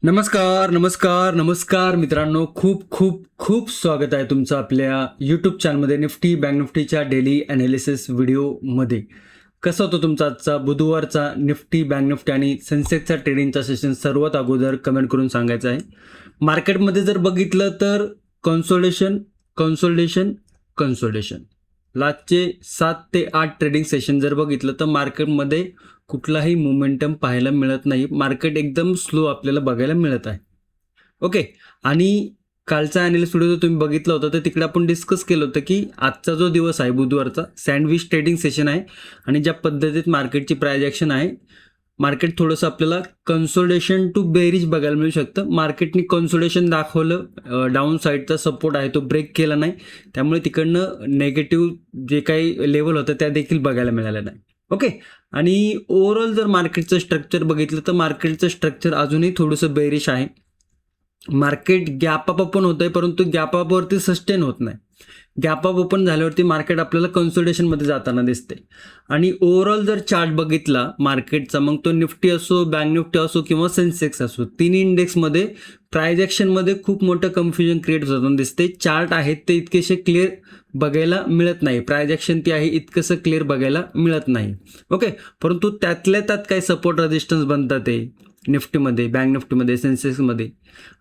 नमस्कार नमस्कार नमस्कार मित्रांनो, खूप खूप खूप स्वागत आहे तुमचं आपल्या यूट्यूब चॅनलमध्ये निफ्टी बँक निफ्टीच्या डेली ॲनालिसिस व्हिडिओमध्ये. कसा होतो तुमचा आजचा बुधवारचा निफ्टी बँक निफ्टी आणि सेन्सेक्सचा ट्रेडिंगचा सेशन सर्वात अगोदर कमेंट करून सांगायचं आहे. मार्केटमध्ये जर बघितलं तर कन्सोलिडेशन कन्सोलिडेशन कन्सोलिडेशन लास्टचे 7 ते 8 ट्रेडिंग सेशन जर बघितलं तर मार्केटमध्ये कुठलाही मोमेंटम पाहायला मिळत नाही. मार्केट एकदम स्लो आपल्याला बघायला मिळत आहे. ओके, आणि कालचा ॲनालिसिस व्हिडिओ जर तुम्ही बघितला होता तर तिकडे आपण डिस्कस केलं होतं की आजचा जो दिवस आहे बुधवारचा सँडविच ट्रेडिंग सेशन आहे आणि ज्या पद्धतीत मार्केटची प्राइस ॲक्शन आहे, मार्केट थोडंसं आपल्याला कन्सोलिडेशन टू बेरिज बघायला मिळू शकतं. मार्केटने कन्सोलिडेशन दाखवलं, डाऊन साईडचा सपोर्ट आहे तो ब्रेक केला नाही, त्यामुळे तिकडनं नेगेटिव्ह जे काही लेवल होतं त्या देखील बघायला मिळालं नाही. ओके, आणि ओव्हरऑल जर मार्केटचं स्ट्रक्चर बघितलं तर मार्केटचं स्ट्रक्चर अजूनही थोडंसं बेरिश आहे. मार्केट गॅप अप ओपन होत आहे, परंतु गॅप अपवरती सस्टेन होत नाही. गॅप अप ओपन झाल्यावरती मार्केट आपल्याला कन्सोलिडेशनमध्ये जाताना दिसते. आणि ओव्हरऑल जर चार्ट बघितला मार्केटचा, मग तो निफ्टी असो, बँक निफ्टी असो किंवा सेन्सेक्स असो, तिन्ही इंडेक्समध्ये प्राइस ॲक्शनमध्ये खूप मोठं कन्फ्युजन क्रिएट होताना दिसते. चार्ट आहेत ते इतकेसे क्लिअर बघायला मिळत नाही, प्राइस ॲक्शन ती आहे इतकंसं क्लिअर बघायला मिळत नाही. ओके, परंतु त्यातल्या त्यात काही सपोर्ट रेजिस्टन्स बनतात ते निफ्टीमध्ये, बँक निफ्टीमध्ये, सेन्सेक्समध्ये.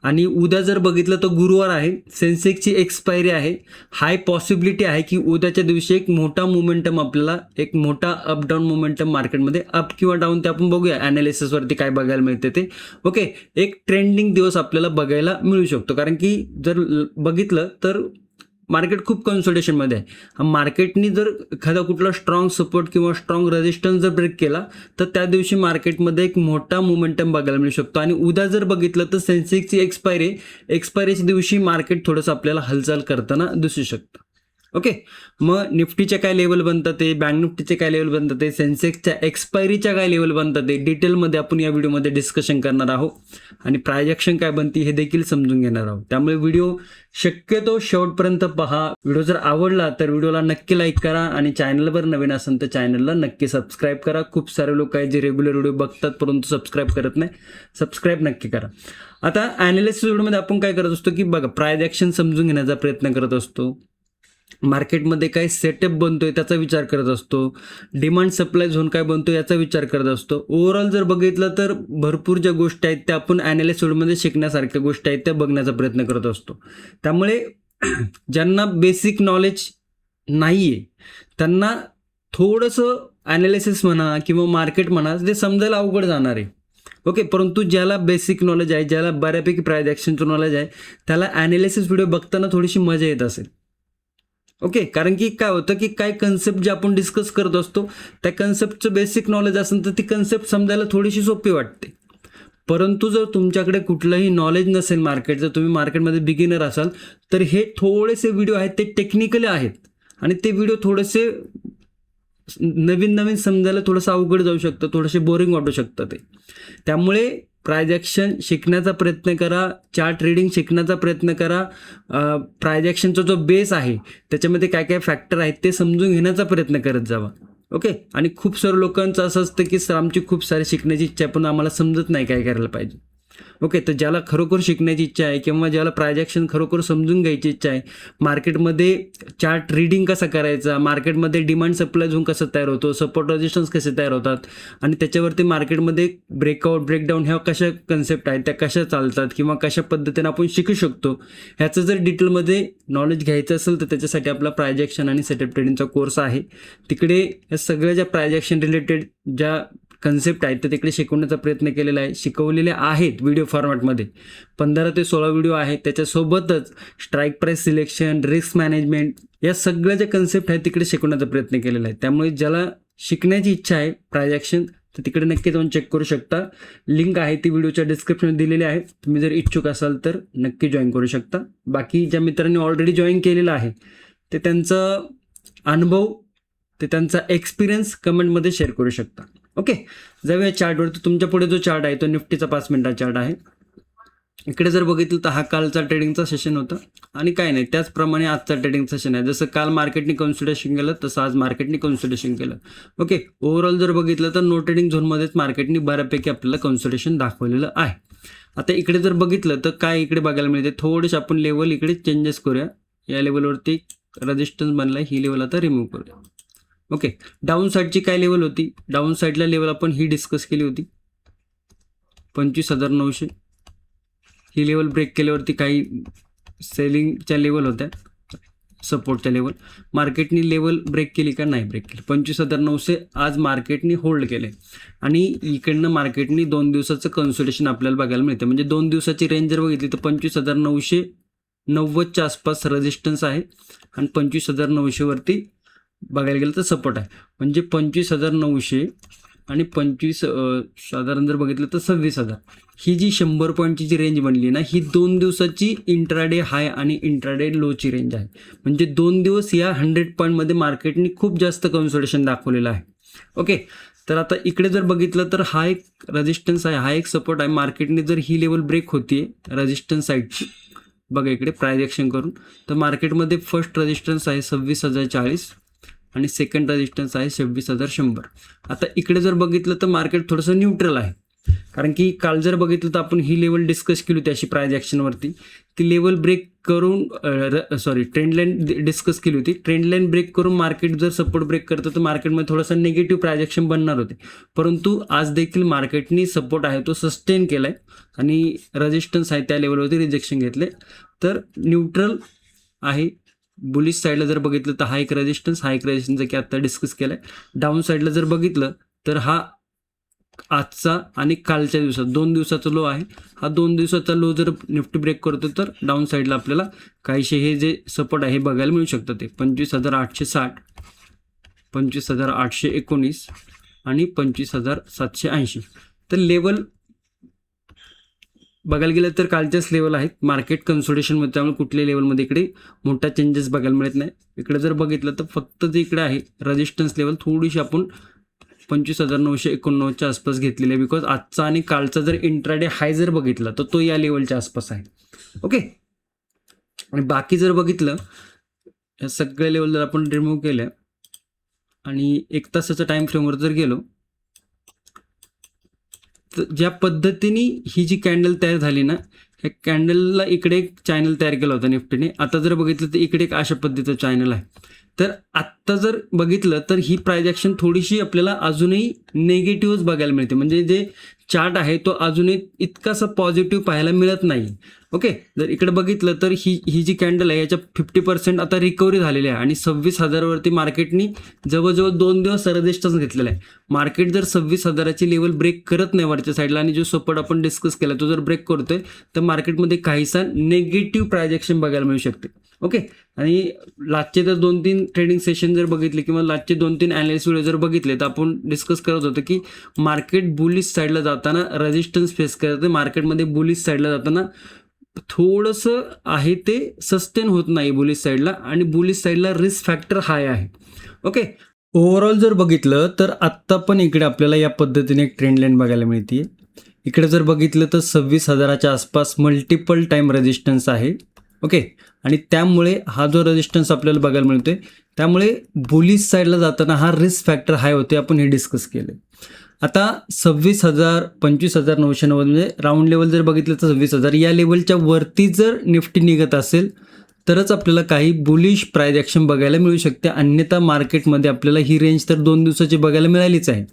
आणि उद्या जर बघितलं तर गुरुवार आहे, सेन्सेक्सची एक्सपायरी आहे. हाय पॉसिबिलिटी आहे की उद्याच्या दिवशी एक मोठा मोमेंटम आपल्याला, एक मोठा अप डाऊन मोमेंटम मार्केटमध्ये अप किंवा डाऊन ते आपण बघूया ॲनालिसिसवरती काय बघायला मिळते ते. ओके, एक ट्रेंडिंग दिवस आपल्याला बघायला मिळू शकतो, कारण की जर बघितलं तर मार्केट खूप कन्सोलिडेशनमध्ये आहे. मार्केटनी जर एखादा कुठला स्ट्रॉंग सपोर्ट किंवा स्ट्रॉंग रेजिस्टन्स जर ब्रेक केला तर त्या दिवशी मार्केटमध्ये एक मोठा मोमेंटम बघायला मिळू शकतो. आणि उद्या जर बघितलं तर सेन्सेक्सची एक्सपायरीच्या दिवशी मार्केट थोडंसं आपल्याला हालचाल करताना दिसू शकतं. ओके, मग निफ्टीच्या काय लेवल बनतात ते, बँक निफ्टीचे काय लेवल बनतात ते, सेन्सेक्सच्या एक्सपायरीच्या काय लेवल बनतात ते डिटेलमध्ये आपण या व्हिडिओमध्ये डिस्कशन करणार आहोत. आणि प्राइस ॲक्शन काय बनते हे देखील समजून घेणार आहोत. त्यामुळे व्हिडिओ शक्यतो शेवटपर्यंत पहा. व्हिडिओ जर आवडला तर व्हिडिओला नक्की लाईक करा आणि चॅनलवर नवीन असेल तर चॅनलला नक्की सबस्क्राईब करा. खूप सारे लोक आहेत जे रेग्युलर व्हिडिओ बघतात परंतु सबस्क्राईब करत नाही, सबस्क्राईब नक्की करा. आता ॲनालिसिस व्हिडिओमध्ये आपण काय करत असतो की बघा, प्राइस ॲक्शन समजून घेण्याचा प्रयत्न करत असतो, मार्केटमध्ये काय सेटअप बनतोय त्याचा विचार करत असतो, डिमांड सप्लाय झोन काय बनतो याचा विचार करत असतो. ओव्हरऑल जर बघितलं तर भरपूर ज्या गोष्टी आहेत त्या आपण ॲनालिसिस व्हिडिओमध्ये शिकण्यासारख्या गोष्टी आहेत त्या बघण्याचा प्रयत्न करत असतो. त्यामुळे ज्यांना बेसिक नॉलेज नाही आहे त्यांना थोडंसं ॲनालिसिस म्हणा किंवा मार्केट म्हणा ते समजायला अवघड जाणार आहे. ओके, परंतु ज्याला बेसिक नॉलेज आहे, ज्याला बऱ्यापैकी प्राइस ॲक्शनचं नॉलेज आहे, त्याला ॲनालिसिस व्हिडिओ बघताना थोडीशी मजा येत असेल. ओके, कारण की काय होतं की काय कन्सेप्ट जे आपण डिस्कस करत असतो त्या कन्सेप्टचं बेसिक नॉलेज असेल तर ती कन्सेप्ट समजायला थोडीशी सोपी वाटते. परंतु जर तुमच्याकडे कुठलंही नॉलेज नसेल मार्केटचं, तुम्ही मार्केटमध्ये बिगिनर असाल तर हे थोडेसे व्हिडिओ आहेत ते टेक्निकली आहेत आणि ते व्हिडिओ थोडेसे नवीन समजायला थोडंसं अवघड जाऊ शकतं, थोडेसे बोरिंग वाटू शकतं ते. त्यामुळे प्राइस ॲक्शन शिकण्याचा प्रयत्न करा, चार्ट रीडिंग शिकण्याचा प्रयत्न करा, प्राइस ॲक्शनचा जो बेस आहे त्याच्यामध्ये काय काय फॅक्टर आहेत ते समजून घेण्याचा प्रयत्न करत जावा. ओके, आणि खूप सारे लोकांचं असं असतं की सर आमची खूप सारी शिकण्याची इच्छा आहे पण आम्हाला समजत नाही काय करायला पाहिजे. ओके, तर ज्याला खरोखर शिकण्याची इच्छा आहे किंवा ज्याला प्राइस ॲक्शन खरोखर समजून घ्यायची इच्छा आहे, मार्केटमध्ये चार्ट रीडिंग कसा करायचा, मार्केटमध्ये डिमांड सप्लाय झोन कसं तयार होतो, सपोर्ट रेजिस्टन्स कसे तयार होतात आणि त्याच्यावरती मार्केटमध्ये ब्रेकआउट ब्रेकडाऊन ह्या कशा कन्सेप्ट आहेत त्या कशा चालतात किंवा कशा पद्धतीने आपण शिकू शकतो, ह्याचं जर डिटेलमध्ये नॉलेज घ्यायचं असेल तर त्याच्यासाठी आपला प्राइस ॲक्शन आणि सेटअप ट्रेडिंगचा कोर्स आहे. तिकडे या सगळ्या ज्या प्राइस ॲक्शन रिलेटेड ज्या कन्सेप्ट आहेत तर तिकडे शिकवण्याचा प्रयत्न केलेला आहे, शिकवलेले आहेत व्हिडिओ फॉर्मॅटमध्ये 15 ते 16 व्हिडिओ आहेत. त्याच्यासोबतच strike price selection, risk management या सगळ्या ज्या कन्सेप्ट आहेत तिकडे शिकवण्याचा प्रयत्न केलेला आहे. त्यामुळे ज्याला शिकण्याची इच्छा आहे प्राइस ॲक्शन तर तिकडे नक्की जाऊन चेक करू शकता. लिंक आहे ती व्हिडिओच्या डिस्क्रिप्शनमध्ये दिलेली आहे, तुम्ही जर इच्छुक असाल तर नक्की जॉईन करू शकता. बाकी ज्या मित्रांनी ऑलरेडी जॉईन केलेलं आहे ते त्यांचा अनुभव, ते त्यांचा एक्सपिरियन्स कमेंटमध्ये शेअर करू शकता. ओके, जाऊया चार्टवर. तर तुमच्या पुढे जो चार्ट आहे तो निफ्टीचा 5 मिनिटाचा चार्ट आहे. इकडे जर बघितलं तर हा कालचा ट्रेडिंगचा सेशन होता आणि काय नाही त्याचप्रमाणे आजचा ट्रेडिंग सेशन आहे. जसं काल मार्केटने कन्सोलिडेशन केलं तसं आज मार्केटने कन्सोलिडेशन केलं. ओके, ओव्हरऑल जर बघितलं तर नो ट्रेडिंग झोनमध्येच मार्केटने बऱ्यापैकी आपल्याला कन्सोलिडेशन दाखवलेलं आहे. आता इकडे जर बघितलं तर काय इकडे बघायला मिळते, थोडेसे आपण लेवल इकडे चेंजेस करूया. या लेवलवरती रेजिस्टन्स बनला, ही लेवल आता रिमूव्ह करूया. ओके, डाऊन साईडची काय लेवल होती, डाऊन साईडला लेवल आपण ही डिस्कस केली होती 25,900. ही लेवल ब्रेक केल्यावरती काही सेलिंगच्या लेवल होत्या, सपोर्टच्या लेवल. मार्केटनी लेवल ब्रेक केली का, नाही ब्रेक केली. 25,900 आज मार्केटनी होल्ड केले आणि इकडनं मार्केटनी 2 दिवसाचं कन्सोलिडेशन आपल्याला बघायला मिळते. म्हणजे 2 दिवसाची रेंज जर बघितली तर 25,990च्या आसपास रेजिस्टन्स आहे आणि 25,900 वरती बघायला गेलं तर सपोर्ट आहे. म्हणजे 25,900 आणि 25 साधारण जर बघितलं तर 26,000, ही जी 100 पॉईंटची जी रेंज बनली ना, ही 2 दिवसाची इंट्राडे हाय आणि इंट्राडे लोची रेंज आहे. म्हणजे 2 दिवस या 100 पॉईंटमध्ये मार्केटने खूप जास्त कन्सोलिडेशन दाखवलेलं आहे. ओके, तर आता इकडे जर बघितलं तर हा एक रेजिस्टन्स आहे, हा एक सपोर्ट आहे. मार्केटने जर ही लेवल ब्रेक होतीये रेजिस्टन्स साईडची, बघा इकडे प्राइस ॲक्शन करून, तर मार्केटमध्ये फर्स्ट रेजिस्टन्स आहे 26,040 आणि सेकंड रेजिस्टन्स आहे 26,100. आता इकडे जर बघितलं तर मार्केट थोडंसं न्यूट्रल आहे, कारण की काल जर बघितलं तर आपण ही लेवल डिस्कस केली होती अशी प्राइस ॲक्शनवरती, ती लेवल ब्रेक करून ट्रेंड लाईन डिस्कस केली होती. ट्रेंड लाईन ब्रेक करून मार्केट जर सपोर्ट ब्रेक करतं तर मार्केटमध्ये थोडंसं निगेटिव्ह प्राइस ॲक्शन बनणार होते. परंतु आज देखील मार्केटनी सपोर्ट आहे तो सस्टेन केला आहे आणि रेजिस्टन्स आहे त्या लेवलवरती रिजेक्शन घेतले, तर न्यूट्रल आहे. बुलिश साईडला जर बघितलं तर हा एक रेजिस्टन्स की आता डिस्कस केलाय. डाऊन साईडला जर बघितलं तर हा आजचा आणि कालच्या दिवसात 2 दिवसाचा लो आहे. हा 2 दिवसाचा लो जर निफ्टी ब्रेक करतो तर डाऊन साईडला आपल्याला काहीशे हे जे सपोर्ट आहे हे बघायला मिळू शकतं. ते 25,860, 25,819 आणि 25,780. तर लेवल बघायला गेलं तर कालच्याच लेवल आहेत मार्केट कन्सोलिडेशनमध्ये, त्यामुळे कुठल्या लेवलमध्ये इकडे मोठा चेंजेस बघायला मिळत नाही. इकडे जर बघितलं तर फक्त जे इकडे आहे रेजिस्टन्स लेवल थोडीशी आपण 25,989च्या आसपास घेतलेली आहे, बिकॉज आजचा आणि कालचा जर इंट्राडे हाय जर बघितला तर तो या लेवलच्या आसपास आहे. ओके, आणि बाकी जर बघितलं या सगळ्या लेवल जर आपण रिमूव्ह केल्या आणि 1 तासाच्या टाइम फ्रेमवर जर गेलो तर ज्या पद्धतीने ही जी कॅन्डल तयार झाली ना, ह्या कॅन्डलला इकडे एक चॅनल तयार केला होता निफ्टीने. आता जर बघितलं तर इकडे एक अशा पद्धतीचं चॅनल आहे. तर आत्ता जर बघितलं तर ही प्राइस ॲक्शन थोडीशी आपल्याला अजूनही नेगेटिव्हच बघायला मिळते. म्हणजे जे चार्ट आहे तो अजूनही इतकासा पॉझिटिव्ह पाहायला मिळत नाही. ओके, जर इकडे बघितलं तर ही जी कॅन्डल आहे याच्या 50% आता रिकव्हरी झालेली आहे आणि 26,000 वरती मार्केटनी जवळजवळ 2 दिवस रेजिस्टन्स घेतलेला आहे. मार्केट जर 26,000ची लेवल ब्रेक करत नाही वरच्या साईडला आणि जो सपोर्ट आपण डिस्कस केला तो जर ब्रेक करतोय तर मार्केटमध्ये काहीसा नेगेटिव्ह प्राइस ॲक्शन बघायला मिळू शकते. ओके, आणि लास्टचे जर 2-3 ट्रेडिंग सेशन जर बघितले किंवा लास्टचे 2-3 ॲनालिसिस व्हिडिओ जर बघितले तर आपण डिस्कस करत होतो की मार्केट बुलिश साईडला जाताना रेजिस्टन्स फेस करते. मार्केटमध्ये बुलिश साईडला जाताना थोडंसं आहे ते सस्टेन होत नाही बुलिश साईडला, आणि बुलिश साईडला रिस्क फॅक्टर हाय आहे. ओके, ओव्हरऑल जर बघितलं तर आत्ता पण इकडे आपल्याला या पद्धतीने एक ट्रेंड लाईन बघायला मिळते. इकडे जर बघितलं तर 26,000च्या आसपास मल्टिपल टाइम रेजिस्टन्स आहे. ओके, आणि त्यामुळे हा जो रेजिस्टन्स आपल्याला बघायला मिळतोय त्यामुळे बुलिश साईडला जाताना हा रिस्क फॅक्टर हाय होते, आपण हे डिस्कस केले. आता 26,000 25,990 म्हणजे राऊंड लेवल जर बघितलं तर 26,000 या लेवलच्या वरती जर निफ्टी निघत असेल तरच आपल्याला काही बुलिश प्राइस ॲक्शन बघायला मिळू शकते. अन्यथा मार्केटमध्ये आपल्याला ही रेंज तर 2 दिवसाची बघायला मिळालीच आहे,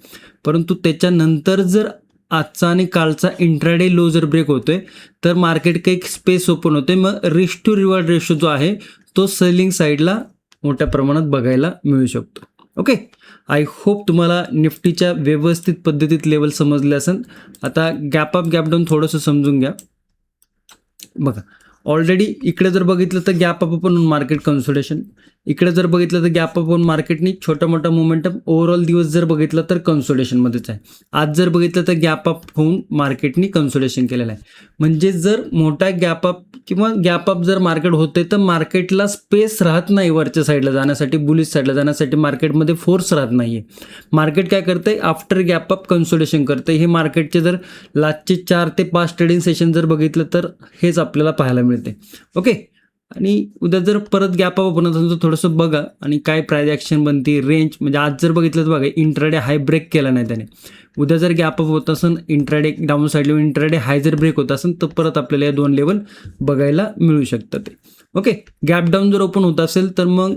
परंतु त्याच्यानंतर जर आजचा आणि कालचा इंट्राडे लो जर ब्रेक होतोय तर मार्केट काही स्पेस ओपन होते. मग रिस्क टू रिवॉर्ड रेशो जो आहे तो सेलिंग साईडला मोठ्या प्रमाणात बघायला मिळू शकतो. ओके, आय होप तुम्हाला निफ्टीच्या व्यवस्थित पद्धतीत लेवल समजले असेल. आता गॅप अप गॅप डाऊन थोडंसं समजून घ्या. बघा, ऑलरेडी इकडे जर बघितलं तर गॅप अप पण मार्केट कन्सोलिडेशन, इकडे जर बघितलं तर गॅप अप होऊन मार्केटनी छोटा मोठा मोमेंटम ओव्हरऑल दिवस जर बघितलं तर कन्सोलिडेशनमध्येच आहे. आज जर बघितलं तर गॅप अप होऊन मार्केटनी कन्सोलिडेशन केलेलं आहे. म्हणजे जर मोठा गॅप अप किंवा गॅप अप जर मार्केट होते तर मार्केटला स्पेस राहत नाही वरच्या साईडला जाण्यासाठी, बुलिश साईडला जाण्यासाठी मार्केटमध्ये फोर्स राहत नाही आहे. मार्केट काय करते, आफ्टर गॅप अप कन्सोलिडेशन करते. हे मार्केटचे जर लास्टचे 4 ते 5 ट्रेडिंग सेशन जर बघितलं तर हेच आपल्याला पाहायला मिळते. ओके, आणि उद्या जर परत गॅप अप ओपन होत असेल तर थोडंसं बघा आणि काय प्राइस ॲक्शन बनते रेंज, म्हणजे आज जर बघितलं तर बघा इंट्राडे हाय ब्रेक केला नाही त्याने. उद्या जर गॅप अप होत असेल इंट्राडे डाऊन साईडला इंट्राडे हाय जर ब्रेक होत असेल तर परत आपल्याला या 2 लेवल बघायला मिळू शकतात ते. ओके, गॅप डाऊन जर ओपन होत असेल तर मग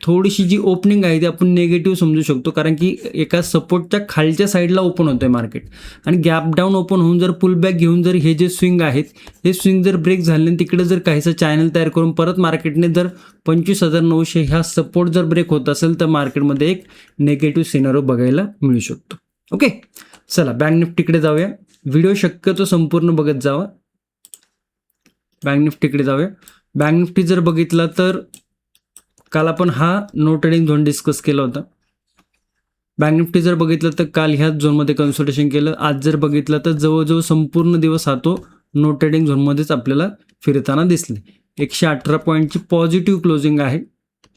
थोडीशी जी ओपनिंग आहे ती आपण निगेटिव्ह समजू शकतो, कारण की एका सपोर्टच्या खालच्या साईडला ओपन होतं आहे मार्केट आणि गॅप डाऊन ओपन होऊन जर पुलबॅक घेऊन जर हे जे स्विंग आहेत हे स्विंग जर ब्रेक झाले तिकडे जर काहीसं चॅनल तयार करून परत मार्केटने जर 25,900 ह्या सपोर्ट जर ब्रेक होत असेल तर मार्केटमध्ये एक निगेटिव्ह सिनारिओ बघायला मिळू शकतो. ओके, चला बँक निफ्टीकडे जाऊया. व्हिडिओ शक्यतो संपूर्ण बघत जावा. बँक निफ्टीकडे जाऊया. बँक निफ्टी जर बघितला तर काल आपण हा नो ट्रेडिंग झोन डिस्कस केला होता. बँक निफ्टी जर बघितलं तर काल ह्याच झोनमध्ये कन्सल्टेशन केलं. आज जर बघितलं तर जवळजवळ संपूर्ण दिवस हा तो नो ट्रेडिंग झोनमध्येच आपल्याला फिरताना दिसले. 118 पॉईंटची पॉझिटिव्ह क्लोजिंग आहे.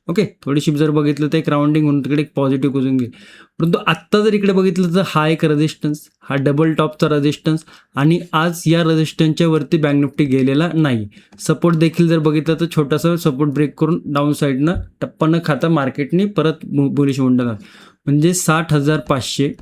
ओके, थोडीशी जर बघितलं तर एक राउंडिंग होऊन तिकडे एक पॉझिटिव्ह क्लोजिंग आहे. परंतु आत्ता जर इकडे बघितलं तर हा एक रेजिस्टन्स, हा डबल टॉपचा रेजिस्टन्स आणि आज या रेजिस्टन्सच्या वरती बँक निफ्टी गेलेला नाही. सपोर्ट देखील जर बघितलं तर छोटासा सपोर्ट ब्रेक करून डाऊन साईडनं टप्पा न खाता मार्केटने परत बुलिश मोमेंटम, म्हणजे 60,500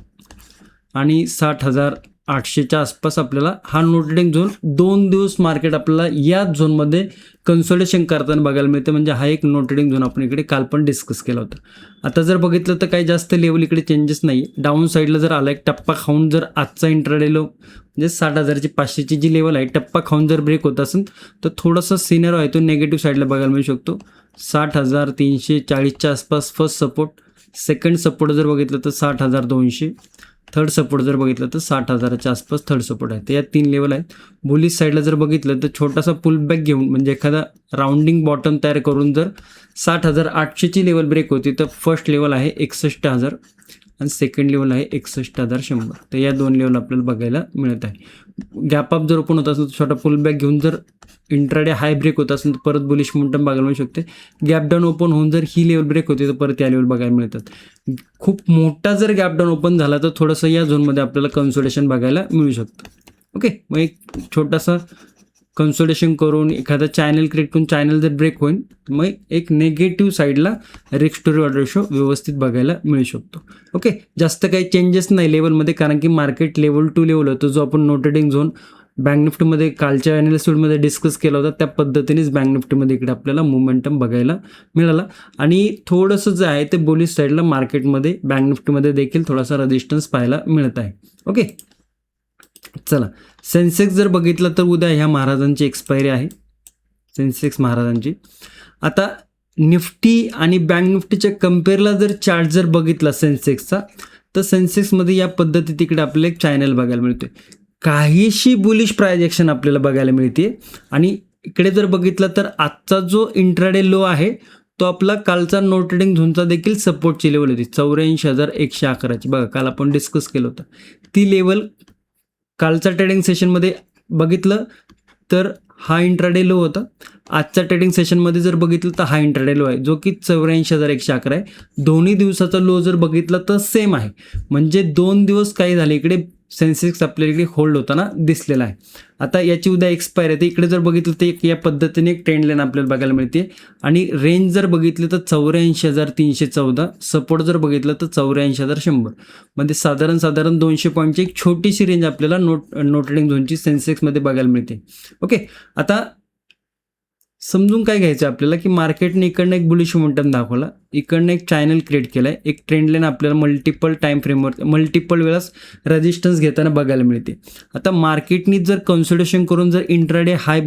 आणि 60,800च्या आसपास आपल्याला हा नो ट्रेडिंग झोन 2 दिवस मार्केट आपल्याला या झोनमध्ये कन्सल्टेशन करताना बघायला मिळते. म्हणजे हा एक नो ट्रेडिंग झोन आपण इकडे काल पण डिस्कस केला होता. आता जर बघितलं तर काही जास्त लेवल इकडे चेंजेस नाही. डाऊन साईडला जर आला एक टप्पा खाऊन जर आजचा इंट्राडे लो म्हणजे 60,500ची जी लेवल आहे टप्पा खाऊन जर ब्रेक होत असेल तर थोडासा सिनारिओ आहे तो निगेटिव्ह साईडला बघायला मिळू शकतो. 60,340च्या आसपास फर्स्ट सपोर्ट, सेकंड सपोर्ट जर बघितलं तर 60,200, थर्ड सपोर्ट जर बघितलं तर 60,000च्या आसपास थर्ड सपोर्ट आहे. तर या 3 लेवल आहेत. बुलिश साईडला जर बघितलं तर छोटासा पुलबॅक घेऊन म्हणजे एखादा राउंडिंग बॉटम तयार करून जर 60,800ची लेवल ब्रेक होती तर फर्स्ट लेवल आहे 61,000 आणि सेकंड लेवल आहे 61,100. तर या 2 लेवल आपल्याला बघायला मिळत आहे. गॅप अप जर ओपन होत असेल तर छोटा पुलबॅक घेऊन जर इंट्राडे हाय ब्रेक होत असेल तर परत बुलिश मोमेंटम बघायला मिळू शकते. गॅप डाऊन ओपन होऊन जर ही लेवल ब्रेक होते तर परत या लेवल बघायला मिळतात. खूप मोठा जर गॅप डाऊन ओपन झाला तर थोडंसं या झोनमध्ये आपल्याला कन्सोलिडेशन बघायला मिळू शकतं. ओके, मग एक छोटासा कन्सोलिडेशन करून एखादा चॅनल क्रिएट करून चॅनल जर ब्रेक होईल मग एक निगेटिव्ह साईडला रिस्क टू रिवॉर्ड रेशो व्यवस्थित बघायला मिळू शकतो. ओके, जास्त काही चेंजेस नाही लेवलमध्ये, कारण की मार्केट लेवल टू लेवल होतो जो आपण नो ट्रेडिंग झोन बँक निफ्टीमध्ये कालच्या ॲनालिसिसमध्ये डिस्कस केला होता. त्या पद्धतीनेच बँक निफ्टीमध्ये इकडे आपल्याला मोमेंटम बघायला मिळाला आणि थोडंसं जे आहे ते बुलिश साईडला मार्केटमध्ये बँक निफ्टीमध्ये देखील थोडासा रेजिस्टन्स पाहायला मिळत आहे. ओके, चला सेन्सेक्स जर बघितलं तर उद्या ह्या महाराजांची एक्सपायरी आहे, सेन्सेक्स महाराजांची. आता निफ्टी आणि बँक निफ्टीच्या कम्पेअरला जर चार्ट जर बघितला सेन्सेक्सचा तर सेन्सेक्समध्ये या पद्धती तिकडे आपल्याला एक चॅनल बघायला मिळतोय. काहीशी बुलिश प्राइस ॲक्शन आपल्याला बघायला मिळते आणि इकडे जर बघितलं तर आजचा जो इंट्राडे लो आहे तो आपला कालचा नो ट्रेडिंग झोनचा देखील सपोर्टची लेवल होती 84,111ची. बघा काल आपण डिस्कस केलं होतं ती लेवल. कालचा ट्रेडिंग सेशनमध्ये बघितलं तर हा इंट्राडे लो होता. आजच्या ट्रेडिंग सेशनमध्ये जर बघितलं तर हा इंट्राडे लो आहे जो की 84,111 आहे. दोन्ही दिवसाचा लो जर बघितला तर सेम आहे, म्हणजे 2 दिवस काही झाले इकडे सेन्सेक्स आपल्याला इकडे होल्ड होताना दिसलेला आहे. आता याची उद्या एक्सपायर आहे तर इकडे जर बघितलं तर या पद्धतीने एक ट्रेंड लाईन आपल्याला बघायला मिळते आणि रेंज जर बघितली तर 84,314, सपोर्ट जर बघितलं तर 84,100, म्हणजे साधारण 200 पॉईंटची एक छोटीशी रेंज आपल्याला नो ट्रेडिंग झोनची सेन्सेक्समध्ये बघायला मिळते. ओके, आता समजून काय घ्यायचं आपल्याला की मार्केटने इकडनं एक बुलिश मोमेंटम दाखवला, इकडनं एक चॅनल क्रिएट केला आहे, एक ट्रेंड लाईन आपल्याला मल्टिपल टाईम फ्रेमवर मल्टिपल वेळेस रेजिस्टन्स घेताना बघायला मिळते. आता मार्केटनी जर कन्सल्टेशन करून जर इंट्राडे हा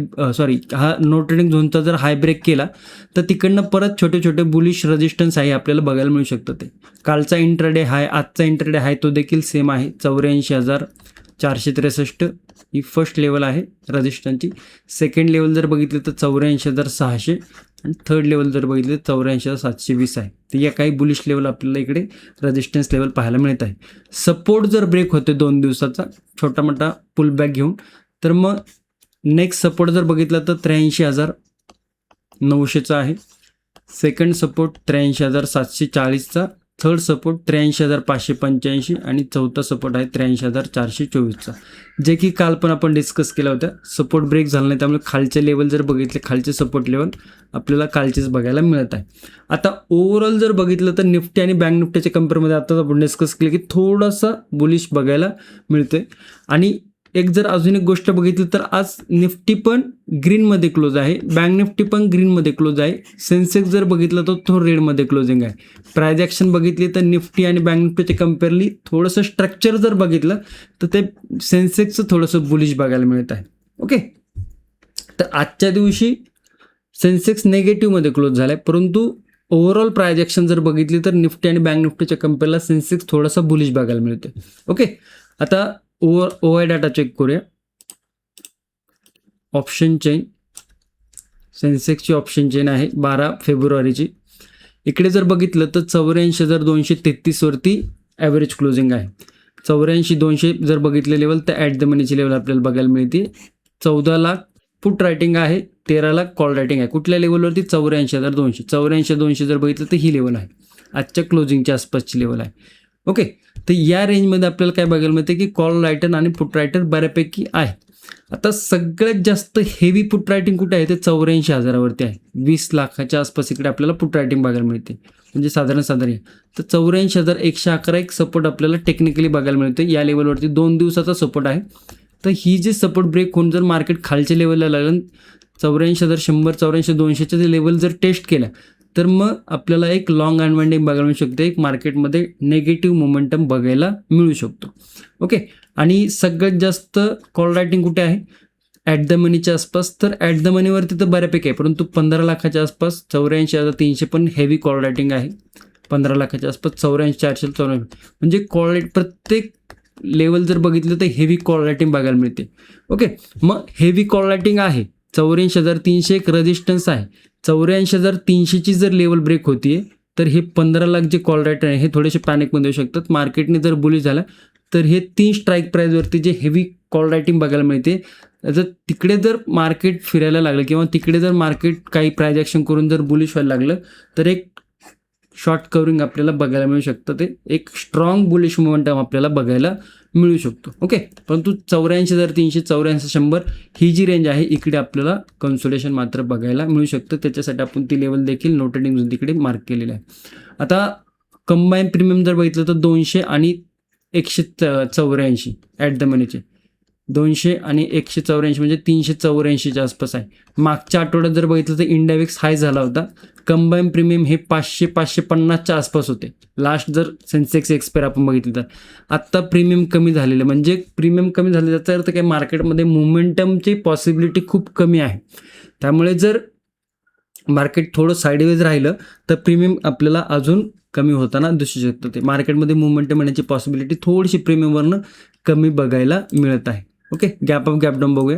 नो ट्रेडिंग झोनचा जर हाय ब्रेक केला तर तिकडनं परत छोटे छोटे बुलिश रेजिस्टन्स आहे आपल्याला बघायला मिळू शकतं. ते कालचा इंट्राडे हाय आजचा इंट्राडे हाय तो देखील सेम आहे 84,463 ही फर्स्ट लेवल आहे रेजिस्टन्सची. सेकंड लेवल जर बघितलं तर 84,600 आणि थर्ड लेवल जर बघितलं तर 84,720 आहे. तर या काही बुलिश लेवल आपल्याला इकडे रेजिस्टन्स लेवल पाहायला मिळत आहे. सपोर्ट जर ब्रेक होते 2 दिवसाचा छोटा मोठा पुलबॅक घेऊन तर मग नेक्स्ट सपोर्ट जर बघितला तर 83,900चा आहे. सेकंड सपोर्ट 83,740चा थर्ड सपोर्ट 83,585 आणि चौथा सपोर्ट आहे 83,424चा, जे की काल पण आपण डिस्कस केलं होतं. सपोर्ट ब्रेक झाला नाही, त्यामुळे खालचे लेवल जर बघितले, खालचे सपोर्ट लेवल आपल्याला कालचेच बघायला मिळत आहे. आता ओव्हरऑल जर बघितलं तर निफ्टी आणि बँक निफ्टीच्या कंपेअरमध्ये आता आपण डिस्कस केलं की थोडासा बुलिश बघायला मिळतोय. आणि एक जर अजून एक गोष्ट बघितली तर आज निफ्टी पण ग्रीनमध्ये क्लोज आहे, बँक निफ्टी पण ग्रीनमध्ये क्लोज आहे. सेन्सेक्स जर बघितलं तर तो रेडमध्ये क्लोजिंग आहे. प्राइस ॲक्शन बघितली तर निफ्टी आणि बँक निफ्टीच्या कंपेअरली थोडंसं स्ट्रक्चर जर बघितलं तर ते सेन्सेक्सचं थोडंसं बुलिश बघायला मिळत आहे. ओके, तर आजच्या दिवशी सेन्सेक्स नेगेटिव्हमध्ये क्लोज झाला आहे, परंतु ओव्हरऑल प्राइस ॲक्शन जर बघितली तर निफ्टी आणि बँक निफ्टीच्या कंपेअरला सेन्सेक्स थोडासा बुलिश बघायला मिळते. ओके, आता ओआय डाटा चेक करूया. ऑप्शन चेन, सेन्सेक्सची ऑप्शन चेन आहे 12 फेब्रुवारीची. इकडे जर बघितलं तर 84,233 वरती ॲव्हरेज क्लोजिंग आहे. 84,200 जर बघितले लेवल तर ॲट द मनीची लेवल आपल्याला बघायला मिळते. 14 लाख पुट रायटिंग आहे, 13 लाख कॉल रायटिंग आहे. कुठल्या लेवलवरती? 84,200. 84,200 जर बघितलं तर ही लेवल आहे, आजच्या क्लोजिंगच्या आसपासची लेवल आहे. ओके, तर या रेंजमध्ये आपल्याला काय बघायला मिळते की कॉल रायटर आणि पुट रायटर बऱ्यापैकी आहे. आता सगळ्यात जास्त हेवी पुट रायटिंग कुठे आहे? ते 84,000वरती आहे. 20 लाखाच्या आसपास इकडे आपल्याला पुट रायटिंग बघायला मिळते, म्हणजे साधारण तर 84,111 एक सपोर्ट आपल्याला टेक्निकली बघायला मिळते. या लेवलवरती 2 दिवसाचा सपोर्ट आहे. तर ही जे सपोर्ट ब्रेक होऊन जर मार्केट खालच्या लेवलला लागलं, 84,100 84,200चे जे लेवल जर टेस्ट केलं तर मग आपल्याला एक लॉंग अनवाइंडिंग बघायला मिळू शकते. एक मार्केटमध्ये नेगेटिव्ह मोमेंटम बघायला मिळू शकतो. ओके, आणि सगळ्यात जास्त कॉल रायटिंग कुठे आहे? ॲट द मनीच्या आसपास. तर ॲट द मनीवरती तर बऱ्यापैकी आहे, परंतु 15 लाखाच्या आसपास 84,300 पण हेवी कॉल रायटिंग आहे. 15 लाखाच्या आसपास 84,494, म्हणजे कॉल राईट प्रत्येक लेवल जर बघितलं तर हेवी कॉल रायटिंग बघायला मिळते. ओके, मग हेवी कॉल रायटिंग आहे. 84,300 एक रेजिस्टन्स आहे. 84,300ची जर लेवल ब्रेक होतीये तर हे 15 लाख जे कॉल रायटर आहे हे थोडेसे पॅनिकमध्ये येऊ शकतात. मार्केटने जर बुलिश झाला तर हे 3 स्ट्राईक प्राईजवरती जे हेवी कॉल रायटिंग बघायला मिळते, जर तिकडे जर मार्केट फिरायला लागलं किंवा तिकडे जर मार्केट काही प्राइस ॲक्शन करून जर बुलिश व्हायला लागलं तर एक शॉर्ट कव्हरिंग आपल्याला बघायला मिळू शकतं. ते एक स्ट्रॉंग बुलिश मोमेंटम आपल्याला बघायला मिळू शकतो. ओके, परंतु 84,300 84,100 ही जी रेंज आहे इकडे आपल्याला कन्सोलिडेशन मात्र बघायला मिळू शकतं. त्याच्यासाठी आपण ती लेवल देखील नोटेटिंग तिकडे मार्क केलेलं आहे. आता कंबाईन प्रीमियम जर बघितलं तर 200 आणि 184 ॲट द मनीचे. 200 आणि 184 म्हणजे 384च्या आसपास आहे. मागच्या आठवड्यात जर बघितलं तर इंडेक्स हाय झाला होता. कंबाईन प्रीमियम हे 500-550च्या आसपास होते लास्ट जर सेन्सेक्स एक्सपायर आपण बघितलं तर. आत्ता प्रीमियम कमी झालेलं, म्हणजे प्रीमियम कमी झालं त्याचा अर्थ काय? मार्केटमध्ये मोमेंटमची पॉसिबिलिटी खूप कमी आहे. त्यामुळे जर मार्केट थोडं साईडवेज राहिलं तर प्रीमियम आपल्याला अजून कमी होताना दिसू शकतं. ते मार्केटमध्ये मोमेंटम येण्याची पॉसिबिलिटी थोडीशी प्रीमियमवरनं कमी बघायला मिळत आहे. Okay, gap up gap down बघूया.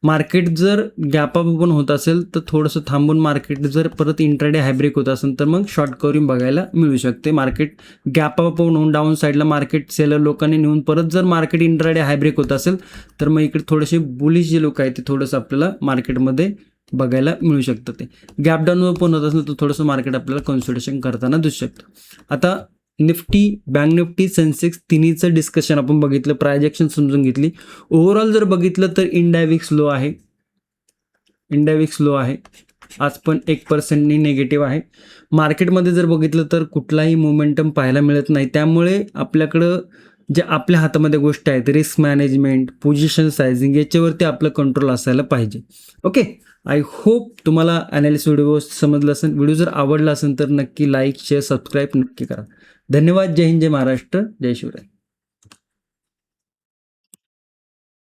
मार्केट जर गॅप अप पण होत असेल तर थोडंसं थांबून मार्केट जर परत इंट्राडे हायब्रेक होत असेल तर मग शॉर्ट कव्हरिंग बघायला मिळू शकते. मार्केट गॅप अप होऊन डाऊन साईडला मार्केट सेलर लोकांनी नेऊन परत जर मार्केट इंट्राडे हायब्रेक होत असेल तर मग इकडे थोडेसे बुलिश जे लोक आहेत ते थोडंसं आपल्याला मार्केटमध्ये बघायला मिळू शकतं. ते गॅप डाऊनवर पण होत असेल तर थोडंसं मार्केट आपल्याला कन्सोलिडेशन करताना दिसू शकतं. आता निफ्टी, बँक निफ्टी, सेन्सेक्स तिन्हीचं डिस्कशन आपण बघितलं, प्राइस ॲक्शन समजून घेतली. ओव्हरऑल जर बघितलं तर इंडेक्स लो आहे. इंडेक्स लो आहे, आज पण 1% निगेटिव्ह आहे. मार्केटमध्ये जर बघितलं तर कुठलाही मोमेंटम पाहायला मिळत नाही. त्यामुळे आपल्याकडं जे आपल्या हातामध्ये गोष्टी आहेत, रिस्क मॅनेजमेंट, पोझिशन सायझिंग, याच्यावरती आपलं कंट्रोल असायला पाहिजे. ओके, आय होप तुम्हाला ॲनालिसिस व्हिडिओ समजलं असेल. व्हिडिओ जर आवडला असेल तर नक्की लाईक, शेअर, सबस्क्राईब नक्की करा. धन्यवाद. जय हिंद, जय महाराष्ट्र, जय शिवराय.